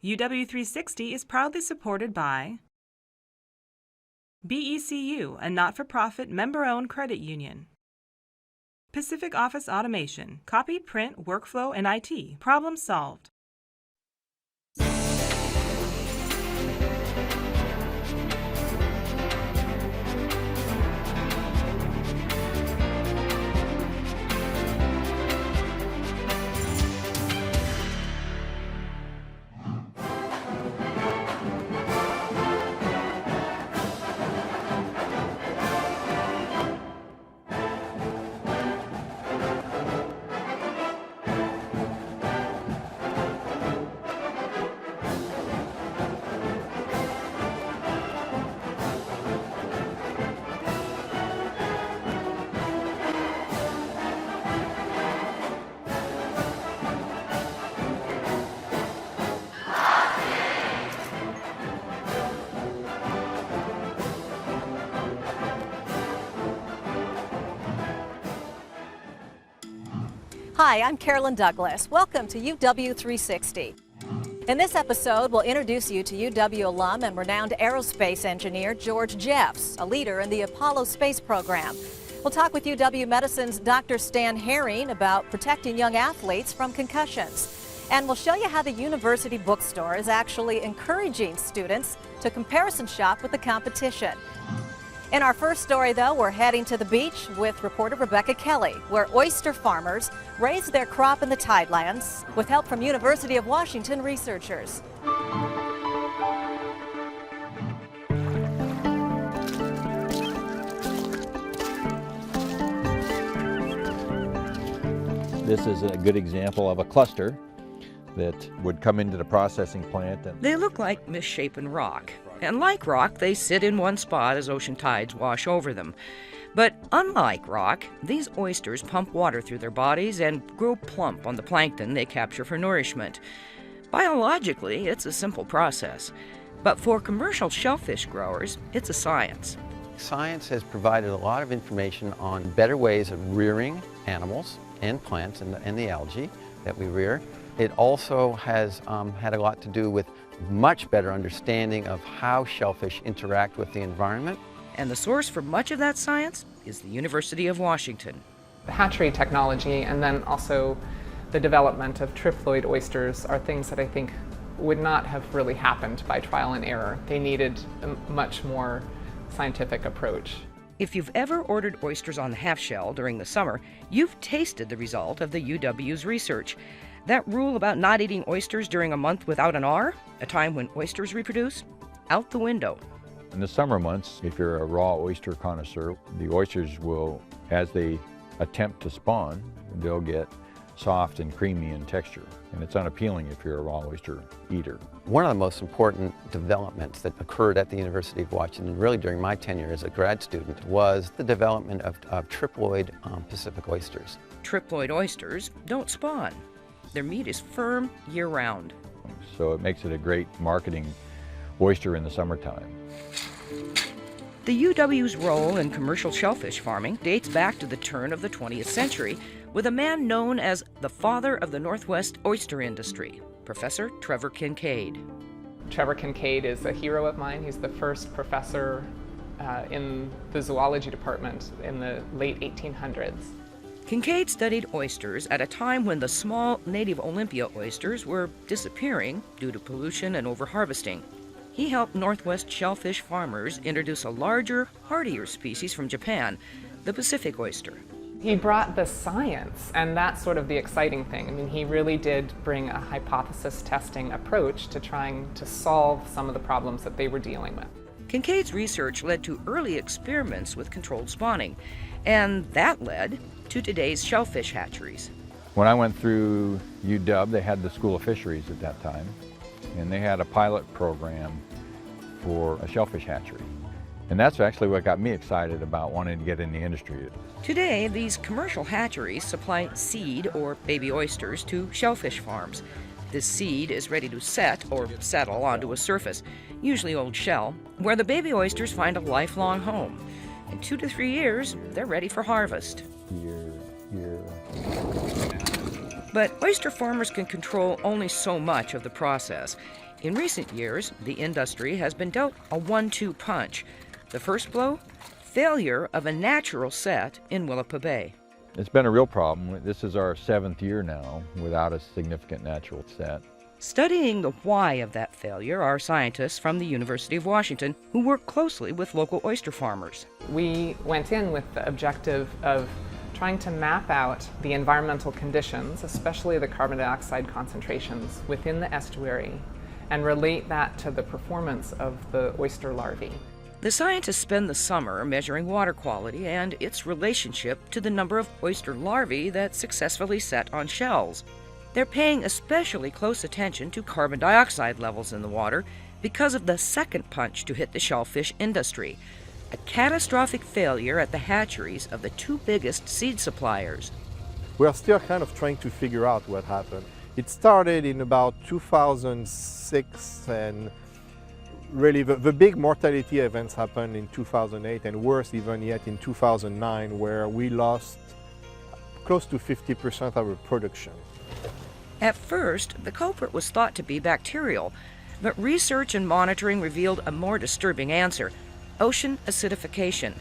UW360 is proudly supported by BECU, a not-for-profit member-owned credit union. Pacific Office Automation, copy, print, workflow, and IT. Problem solved. Hi, I'm Carolyn Douglas. Welcome to UW360. In this episode, we'll introduce you to UW alum and renowned aerospace engineer George Jeffs, a leader in the Apollo space program. We'll talk with UW Medicine's Dr. Stan Herring about protecting young athletes from concussions. And we'll show you how the University Bookstore is actually encouraging students to comparison shop with the competition. In our first story, though, we're heading to the beach with reporter Rebecca Kelly, where oyster farmers raise their crop in the tidelands with help from University of Washington researchers. This is a good example of a cluster that would come into the processing plant. They look like misshapen rock. And like rock, they sit in one spot as ocean tides wash over them. But unlike rock, these oysters pump water through their bodies and grow plump on the plankton they capture for nourishment. Biologically, it's a simple process. But for commercial shellfish growers, it's a science. Science has provided a lot of information on better ways of rearing animals and plants and the algae that we rear. It also has had a lot to do with much better understanding of how shellfish interact with the environment. And the source for much of that science is the University of Washington. The hatchery technology and then also the development of triploid oysters are things that I think would not have really happened by trial and error. They needed a much more scientific approach. If you've ever ordered oysters on the half shell during the summer, you've tasted the result of the UW's research. That rule about not eating oysters during a month without an R, a time when oysters reproduce, out the window. In the summer months, if you're a raw oyster connoisseur, the oysters will, as they attempt to spawn, they'll get soft and creamy in texture. And it's unappealing if you're a raw oyster eater. One of the most important developments that occurred at the University of Washington, really during my tenure as a grad student, was the development of triploid Pacific oysters. Triploid oysters don't spawn. Their meat is firm year-round. So it makes it a great marketing oyster in the summertime. The UW's role in commercial shellfish farming dates back to the turn of the 20th century with a man known as the father of the Northwest oyster industry, Professor Trevor Kincaid. Trevor Kincaid is a hero of mine. He's the first professor in the zoology department in the late 1800s. Kincaid studied oysters at a time when the small native Olympia oysters were disappearing due to pollution and overharvesting. He helped Northwest shellfish farmers introduce a larger, hardier species from Japan, the Pacific oyster. He brought the science, and that's sort of the exciting thing. I mean, he really did bring a hypothesis testing approach to trying to solve some of the problems that they were dealing with. Kincaid's research led to early experiments with controlled spawning, and that led to today's shellfish hatcheries. When I went through UW, they had the School of Fisheries at that time, and they had a pilot program for a shellfish hatchery. And that's actually what got me excited about wanting to get in the industry. Today, these commercial hatcheries supply seed or baby oysters to shellfish farms. This seed is ready to set or settle onto a surface, usually old shell, where the baby oysters find a lifelong home. In 2 to 3 years, they're ready for harvest. But oyster farmers can control only so much of the process. In recent years, the industry has been dealt a 1-2 punch. The first blow? Failure of a natural set in Willapa Bay. It's been a real problem. This is our 7th year now without a significant natural set. Studying the why of that failure are scientists from the University of Washington who work closely with local oyster farmers. We went in with the objective of trying to map out the environmental conditions, especially the carbon dioxide concentrations within the estuary, and relate that to the performance of the oyster larvae. The scientists spend the summer measuring water quality and its relationship to the number of oyster larvae that successfully set on shells. They're paying especially close attention to carbon dioxide levels in the water because of the second punch to hit the shellfish industry, a catastrophic failure at the hatcheries of the 2 biggest seed suppliers. We are still kind of trying to figure out what happened. It started in about 2006, and really the big mortality events happened in 2008, and worse even yet in 2009, where we lost close to 50% of our production. At first, the culprit was thought to be bacterial, but research and monitoring revealed a more disturbing answer: ocean acidification.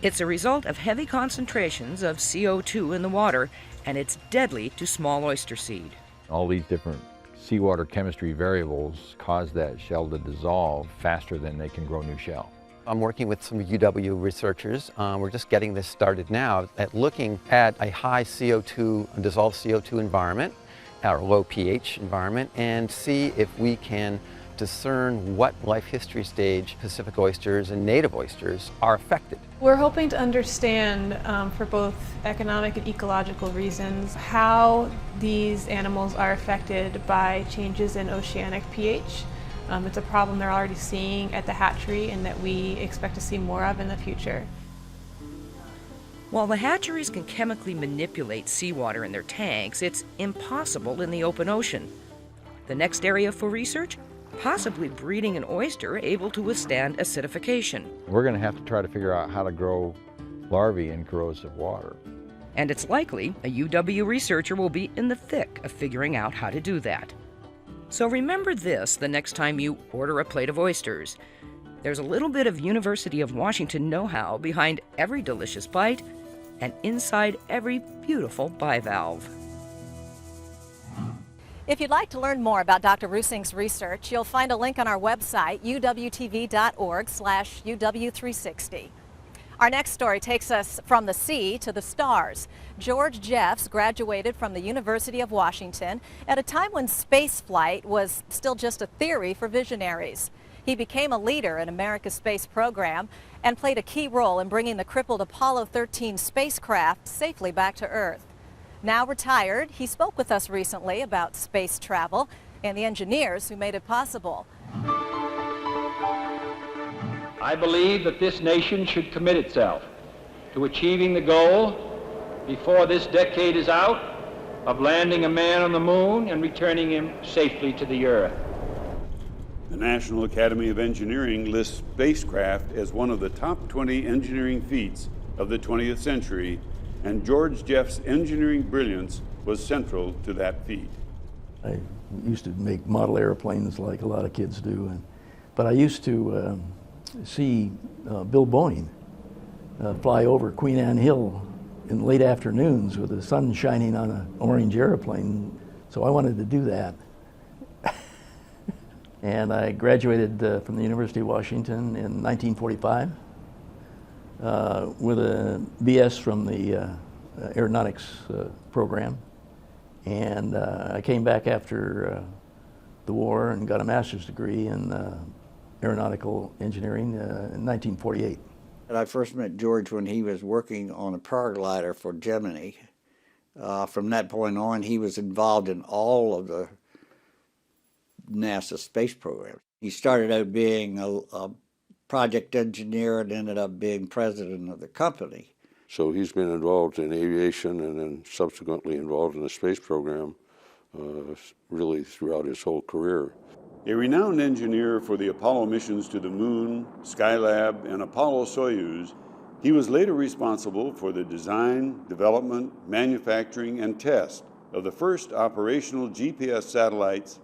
It's a result of heavy concentrations of CO2 in the water, and it's deadly to small oyster seed. All these different seawater chemistry variables cause that shell to dissolve faster than they can grow new shell. I'm working with some UW researchers. We're just getting this started now at looking at a high CO2, dissolved CO2 environment, our low pH environment, and see if we can discern what life history stage Pacific oysters and native oysters are affected. We're hoping to understand, for both economic and ecological reasons, how these animals are affected by changes in oceanic pH. It's a problem they're already seeing at the hatchery and that we expect to see more of in the future. While the hatcheries can chemically manipulate seawater in their tanks, it's impossible in the open ocean. The next area for research? Possibly breeding an oyster able to withstand acidification. We're going to have to try to figure out how to grow larvae in corrosive water. And it's likely a UW researcher will be in the thick of figuring out how to do that. So remember this the next time you order a plate of oysters. There's a little bit of University of Washington know-how behind every delicious bite and inside every beautiful bivalve. If you'd like to learn more about Dr. Rusing's research, you'll find a link on our website, uwtv.org/UW360. Our next story takes us from the sea to the stars. George Jeffs graduated from the University of Washington at a time when spaceflight was still just a theory for visionaries. He became a leader in America's space program and played a key role in bringing the crippled Apollo 13 spacecraft safely back to Earth. Now retired, he spoke with us recently about space travel and the engineers who made it possible. I believe that this nation should commit itself to achieving the goal before this decade is out of landing a man on the moon and returning him safely to the Earth. The National Academy of Engineering lists spacecraft as one of the top 20 engineering feats of the 20th century, and George Jeffs' engineering brilliance was central to that feat. I used to make model airplanes like a lot of kids do, but I used to see Bill Boeing fly over Queen Anne Hill in late afternoons with the sun shining on an orange airplane, so I wanted to do that. And I graduated from the University of Washington in 1945 with a BS from the aeronautics program. And I came back after the war and got a master's degree in aeronautical engineering in 1948. And I first met George when he was working on a paraglider for Gemini. From that point on, he was involved in all of the NASA space programs. He started out being a project engineer and ended up being president of the company. So he's been involved in aviation and then subsequently involved in the space program really throughout his whole career. A renowned engineer for the Apollo missions to the Moon, Skylab, and Apollo-Soyuz, he was later responsible for the design, development, manufacturing, and test of the first operational GPS satellites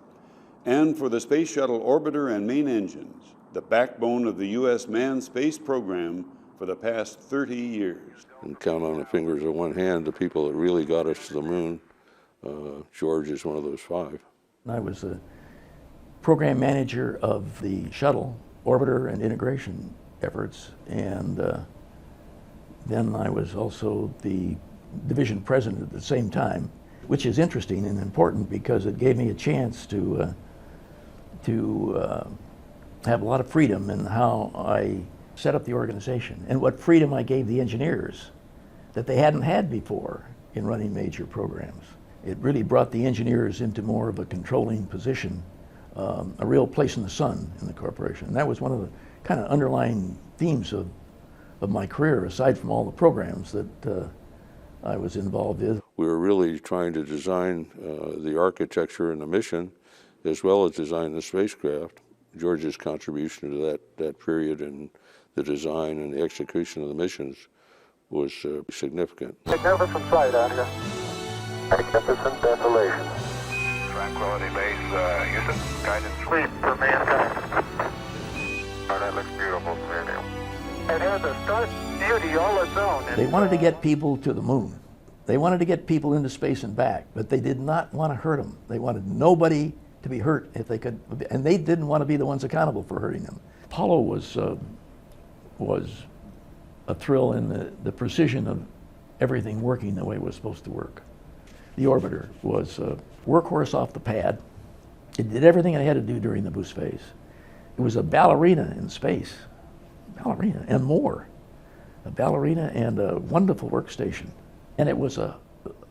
and for the Space Shuttle orbiter and main engines, the backbone of the U.S. manned space program for the past 30 years. And count on the fingers of one hand the people that really got us to the moon. George is one of those 5. I was the program manager of the shuttle orbiter and integration efforts, and then I was also the division president at the same time, which is interesting and important because it gave me a chance to have a lot of freedom in how I set up the organization and what freedom I gave the engineers that they hadn't had before in running major programs. It really brought the engineers into more of a controlling position, a real place in the sun in the corporation. And that was one of the kind of underlying themes of my career, aside from all the programs that I was involved in. We were really trying to design the architecture and the mission, as well as design the spacecraft. George's contribution to that period and the design and the execution of the missions was significant. Magnificent flight out here. Magnificent desolation. Tranquility Base, Houston, guidance sweep for mankind. Oh, that looks beautiful from here, Neil. It has a stark beauty all its own. They wanted to get people to the moon. They wanted to get people into space and back, but they did not want to hurt them. They wanted nobody to be hurt if they could, and they didn't want to be the ones accountable for hurting them. Apollo was a thrill in the precision of everything working the way it was supposed to work. The orbiter was a workhorse off the pad. It did everything it had to do during the boost phase. It was a ballerina in space, ballerina and more. A ballerina and a wonderful workstation. And it was a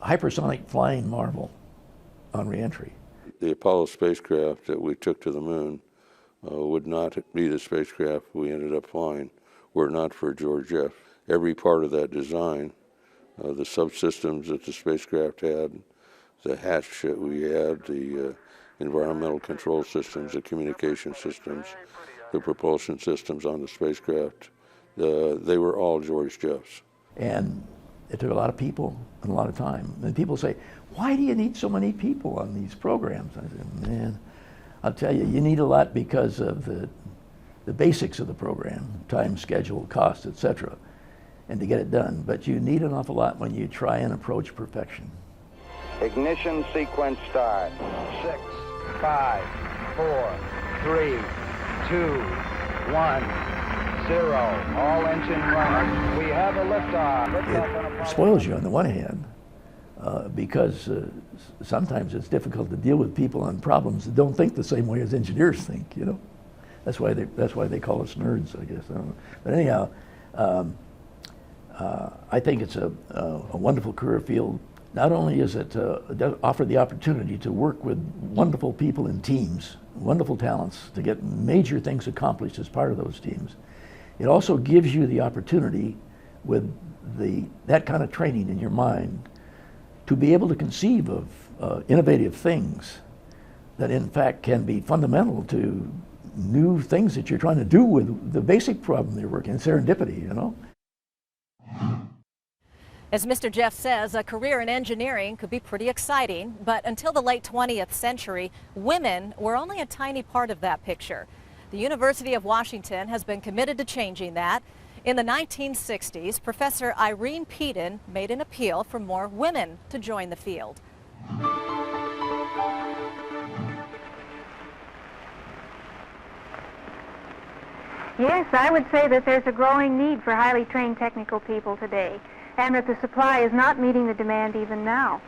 hypersonic flying marvel on reentry. The Apollo spacecraft that we took to the moon would not be the spacecraft we ended up flying were it not for George Jeff. Every part of that design, the subsystems that the spacecraft had, the hatch that we had, the environmental control systems, the communication systems, the propulsion systems on the spacecraft, they were all George Jeff's. And it took a lot of people and a lot of time. And people say, why do you need so many people on these programs? I said, man, I'll tell you, you need a lot because of the basics of the program, time, schedule, cost, etc., and to get it done. But you need an awful lot when you try and approach perfection. Ignition sequence start. 6, 5, 4, 3, 2, 1, 0. All engine running. We have a liftoff. It spoils you on the one hand because sometimes it's difficult to deal with people on problems that don't think the same way as engineers think. You know, that's why they call us nerds, I guess. I don't know. But anyhow, I think it's a wonderful career field. Not only is it offer the opportunity to work with wonderful people in teams, wonderful talents, to get major things accomplished as part of those teams. It also gives you the opportunity with that kind of training in your mind to be able to conceive of innovative things that in fact can be fundamental to new things that you're trying to do with the basic problem you're working, serendipity, you know? As Mr. Jeff says, a career in engineering could be pretty exciting, but until the late 20th century, women were only a tiny part of that picture. The University of Washington has been committed to changing that. In the 1960s, Professor Irene Peden made an appeal for more women to join the field. Yes, I would say that there's a growing need for highly trained technical people today, and that the supply is not meeting the demand even now.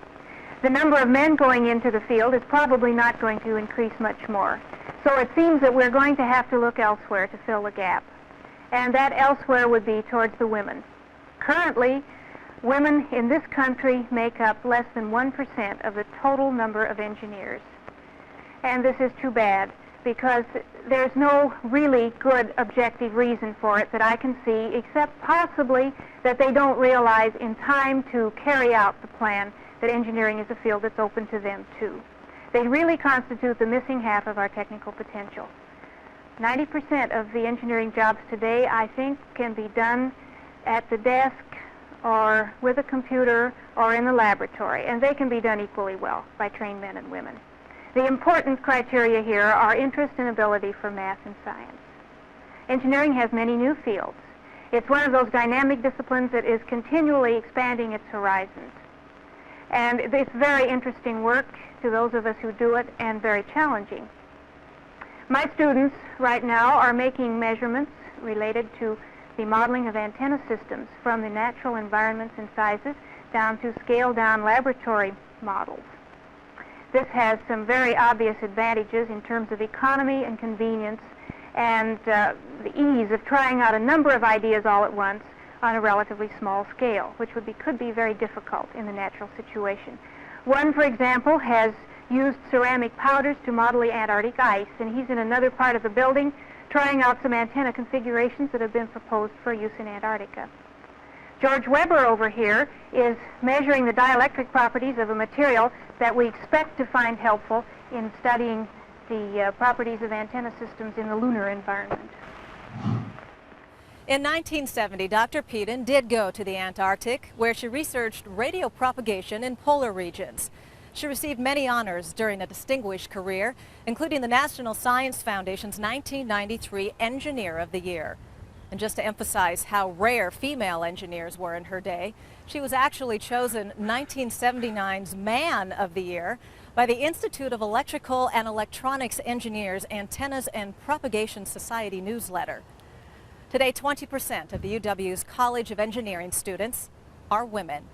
The number of men going into the field is probably not going to increase much more. So it seems that we're going to have to look elsewhere to fill the gap. And that elsewhere would be towards the women. Currently, women in this country make up less than 1% of the total number of engineers. And this is too bad, because there's no really good objective reason for it that I can see, except possibly that they don't realize in time to carry out the plan that engineering is a field that's open to them too. They really constitute the missing half of our technical potential. 90% of the engineering jobs today, I think, can be done at the desk or with a computer or in the laboratory, and they can be done equally well by trained men and women. The important criteria here are interest and ability for math and science. Engineering has many new fields. It's one of those dynamic disciplines that is continually expanding its horizons. And it's very interesting work to those of us who do it, and very challenging. My students right now are making measurements related to the modeling of antenna systems from the natural environments and sizes down to scaled-down laboratory models. This has some very obvious advantages in terms of economy and convenience and the ease of trying out a number of ideas all at once on a relatively small scale, which could be very difficult in the natural situation. One, for example, has used ceramic powders to model the Antarctic ice, and he's in another part of the building trying out some antenna configurations that have been proposed for use in Antarctica. George Weber over here is measuring the dielectric properties of a material that we expect to find helpful in studying the properties of antenna systems in the lunar environment. In 1970, Dr. Peden did go to the Antarctic, where she researched radio propagation in polar regions. She received many honors during a distinguished career, including the National Science Foundation's 1993 Engineer of the Year. And just to emphasize how rare female engineers were in her day, she was actually chosen 1979's Man of the Year by the Institute of Electrical and Electronics Engineers Antennas and Propagation Society newsletter. Today, 20% of the UW's College of Engineering students are women.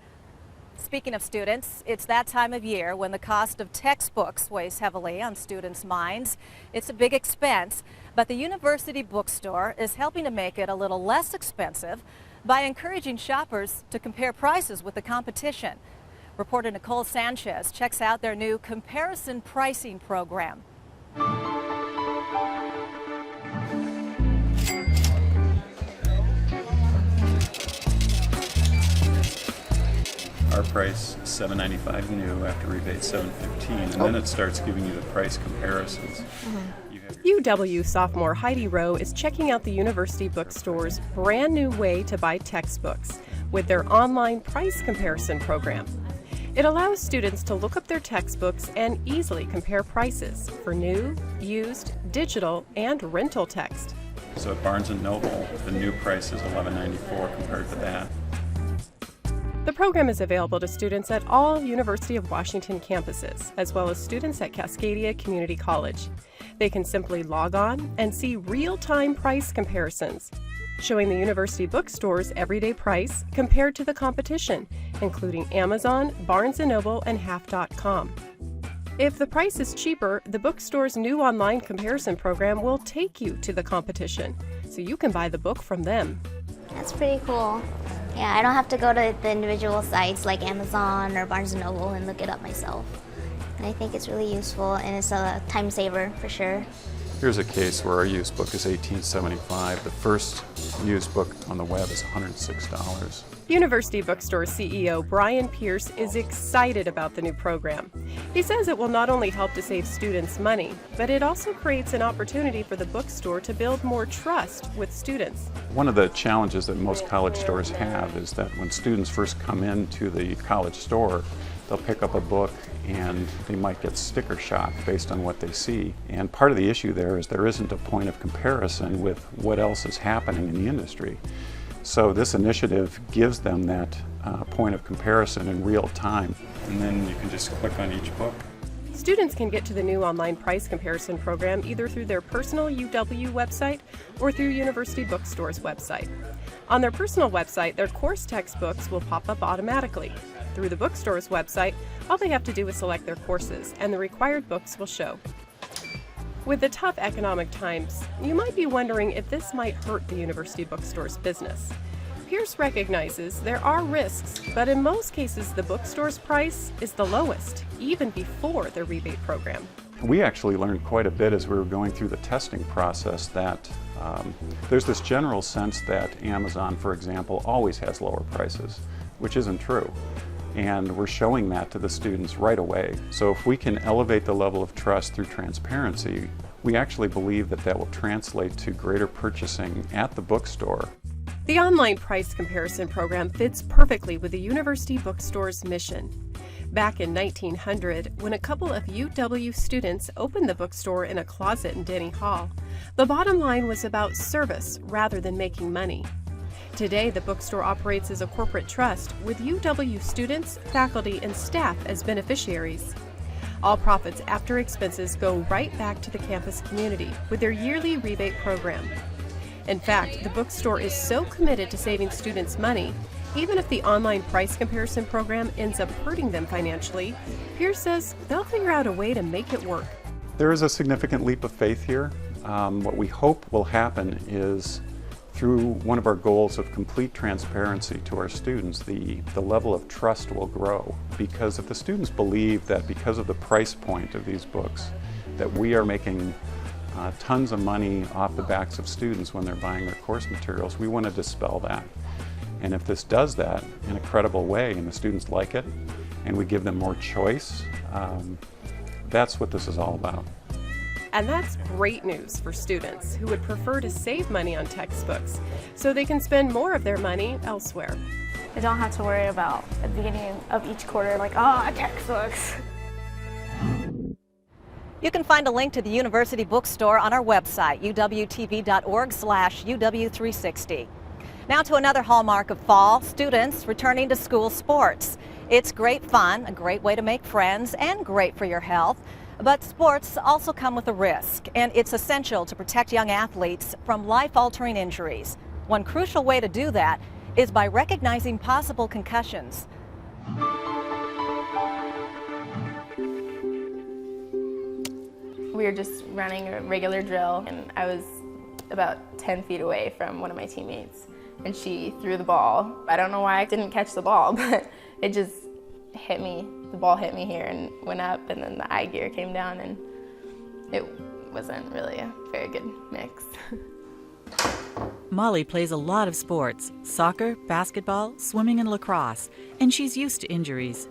Speaking of students, it's that time of year when the cost of textbooks weighs heavily on students' minds. It's a big expense, but the University Bookstore is helping to make it a little less expensive by encouraging shoppers to compare prices with the competition. Reporter Nicole Sanchez checks out their new comparison pricing program. Our price is $7.95 new, after rebate $7.15, and then it starts giving you the price comparisons. UW sophomore Heidi Rowe is checking out the University Bookstore's brand new way to buy textbooks with their online price comparison program. It allows students to look up their textbooks and easily compare prices for new, used, digital, and rental text. So at Barnes & Noble, the new price is $11.94 compared to that. The program is available to students at all University of Washington campuses, as well as students at Cascadia Community College. They can simply log on and see real-time price comparisons, showing the University Bookstore's everyday price compared to the competition, including Amazon, Barnes & Noble, and Half.com. If the price is cheaper, the bookstore's new online comparison program will take you to the competition, so you can buy the book from them. That's pretty cool. Yeah, I don't have to go to the individual sites like Amazon or Barnes & Noble and look it up myself. And I think it's really useful, and it's a time saver for sure. Here's a case where our used book is $18.75. The first used book on the web is $106. University Bookstore CEO Brian Pierce is excited about the new program. He says it will not only help to save students money, but it also creates an opportunity for the bookstore to build more trust with students. One of the challenges that most college stores have is that when students first come into the college store, they'll pick up a book and they might get sticker shock based on what they see. And part of the issue there is there isn't a point of comparison with what else is happening in the industry. So this initiative gives them that point of comparison in real time. And then you can just click on each book. Students can get to the new online price comparison program either through their personal UW website or through University Bookstore's website. On their personal website, their course textbooks will pop up automatically. Through the bookstore's website, all they have to do is select their courses, and the required books will show. With the tough economic times, you might be wondering if this might hurt the University Bookstore's business. Pierce recognizes there are risks, but in most cases the bookstore's price is the lowest, even before the rebate program. We actually learned quite a bit as we were going through the testing process that there's this general sense that Amazon, for example, always has lower prices, which isn't true. And we're showing that to the students right away. So if we can elevate the level of trust through transparency, we actually believe that that will translate to greater purchasing at the bookstore. The online price comparison program fits perfectly with the University Bookstore's mission. Back in 1900, when a couple of UW students opened the bookstore in a closet in Denny Hall, the bottom line was about service rather than making money. Today, the bookstore operates as a corporate trust with UW students, faculty, and staff as beneficiaries. All profits after expenses go right back to the campus community with their yearly rebate program. In fact, the bookstore is so committed to saving students money, even if the online price comparison program ends up hurting them financially, Pierce says they'll figure out a way to make it work. There is a significant leap of faith here. What we hope will happen is, through one of our goals of complete transparency to our students, the level of trust will grow. Because if the students believe that because of the price point of these books, that we are making tons of money off the backs of students when they're buying their course materials, we want to dispel that. And if this does that in a credible way and the students like it and we give them more choice, that's what this is all about. And that's great news for students who would prefer to save money on textbooks so they can spend more of their money elsewhere. I don't have to worry about at the beginning of each quarter, like, oh, textbooks. You can find a link to the University Bookstore on our website, uwtv.org/UW360. Now to another hallmark of fall, students returning to school sports. It's great fun, a great way to make friends, and great for your health. But sports also come with a risk, and it's essential to protect young athletes from life-altering injuries. One crucial way to do that is by recognizing possible concussions. We were just running a regular drill, and I was about 10 feet away from one of my teammates, and she threw the ball. I don't know why I didn't catch the ball, but it just hit me. The ball hit me here and went up, and then the eye gear came down, and it wasn't really a very good mix. Molly plays a lot of sports, soccer, basketball, swimming, and lacrosse, and she's used to injuries.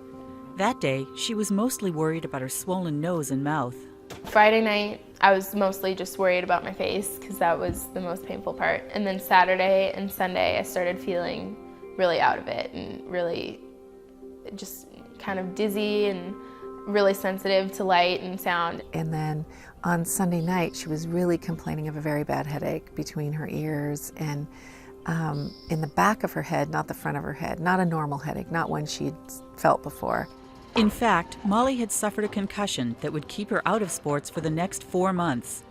That day, she was mostly worried about her swollen nose and mouth. Friday night, I was mostly just worried about my face because that was the most painful part. And then Saturday and Sunday, I started feeling really out of it and really just kind of dizzy and really sensitive to light and sound. And then on Sunday night, she was really complaining of a very bad headache between her ears and in the back of her head, not the front of her head. Not a normal headache, not one she'd felt before. In fact, Molly had suffered a concussion that would keep her out of sports for the next 4 months.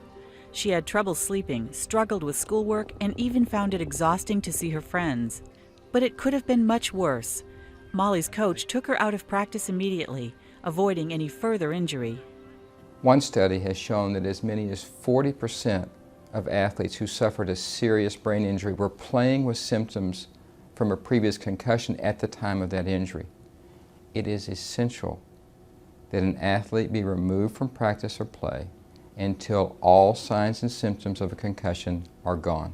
She had trouble sleeping, struggled with schoolwork, and even found it exhausting to see her friends. But it could have been much worse. Molly's coach took her out of practice immediately, avoiding any further injury. One study has shown that as many as 40% of athletes who suffered a serious brain injury were playing with symptoms from a previous concussion at the time of that injury. It is essential that an athlete be removed from practice or play until all signs and symptoms of a concussion are gone.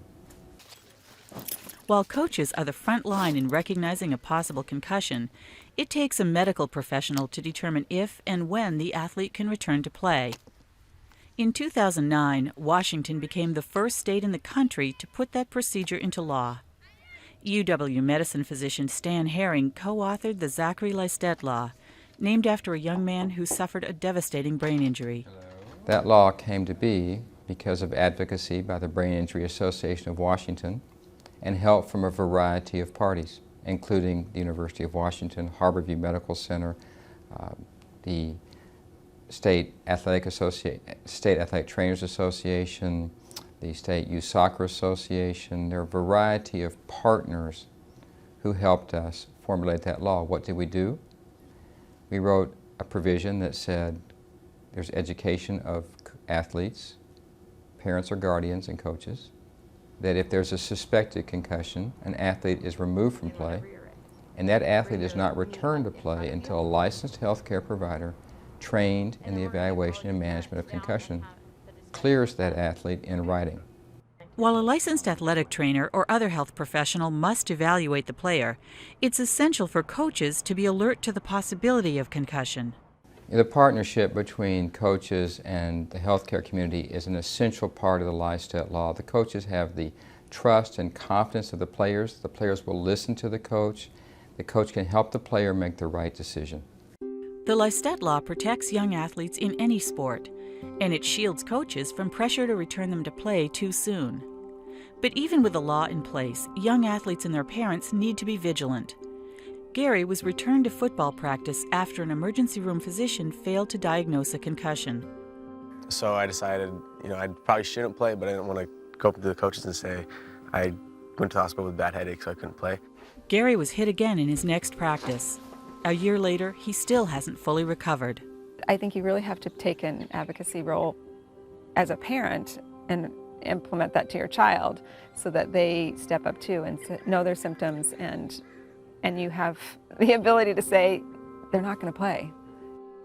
While coaches are the front line in recognizing a possible concussion, it takes a medical professional to determine if and when the athlete can return to play. In 2009, Washington became the first state in the country to put that procedure into law. UW medicine physician Stan Herring co-authored the Zachary Lystet Law, named after a young man who suffered a devastating brain injury. That law came to be because of advocacy by the Brain Injury Association of Washington and help from a variety of parties, including the University of Washington, Harborview Medical Center, the State Athletic Trainers Association, the State Youth Soccer Association. There are a variety of partners who helped us formulate that law. What did we do? We wrote a provision that said there's education of athletes, parents or guardians and coaches, that if there's a suspected concussion, an athlete is removed from play, and that athlete is not returned to play until a licensed healthcare provider trained in the evaluation and management of concussion clears that athlete in writing. While a licensed athletic trainer or other health professional must evaluate the player, it's essential for coaches to be alert to the possibility of concussion. The partnership between coaches and the healthcare community is an essential part of the Lystet Law. The coaches have the trust and confidence of the players. The players will listen to the coach. The coach can help the player make the right decision. The Leistet Law protects young athletes in any sport, and it shields coaches from pressure to return them to play too soon. But even with the law in place, young athletes and their parents need to be vigilant. Gary was returned to football practice after an emergency room physician failed to diagnose a concussion. So I decided, I probably shouldn't play, but I didn't want to go up to the coaches and say I went to the hospital with a bad headache, so I couldn't play. Gary was hit again in his next practice. A year later, he still hasn't fully recovered. I think you really have to take an advocacy role as a parent and implement that to your child so that they step up too and know their symptoms, and you have the ability to say they're not going to play.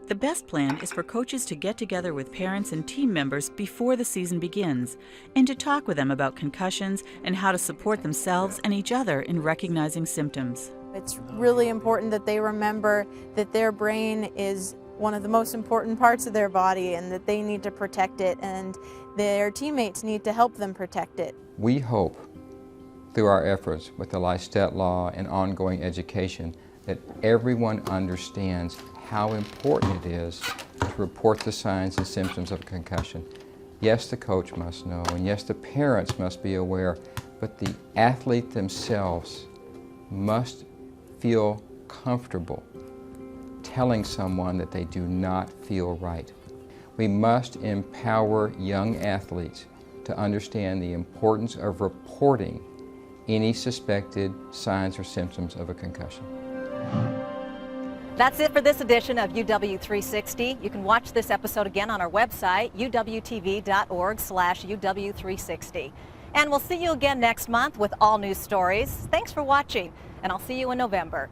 The best plan is for coaches to get together with parents and team members before the season begins and to talk with them about concussions and how to support themselves and each other in recognizing symptoms. It's really important that they remember that their brain is one of the most important parts of their body and that they need to protect it, and their teammates need to help them protect it. We hope through our efforts with the Leistet Law and ongoing education that everyone understands how important it is to report the signs and symptoms of concussion. Yes, the coach must know, and yes, the parents must be aware, but the athlete themselves must feel comfortable telling someone that they do not feel right. We must empower young athletes to understand the importance of reporting any suspected signs or symptoms of a concussion. That's it for this edition of UW360. You can watch this episode again on our website, uwtv.org/UW360. And we'll see you again next month with all new stories. Thanks for watching, and I'll see you in November.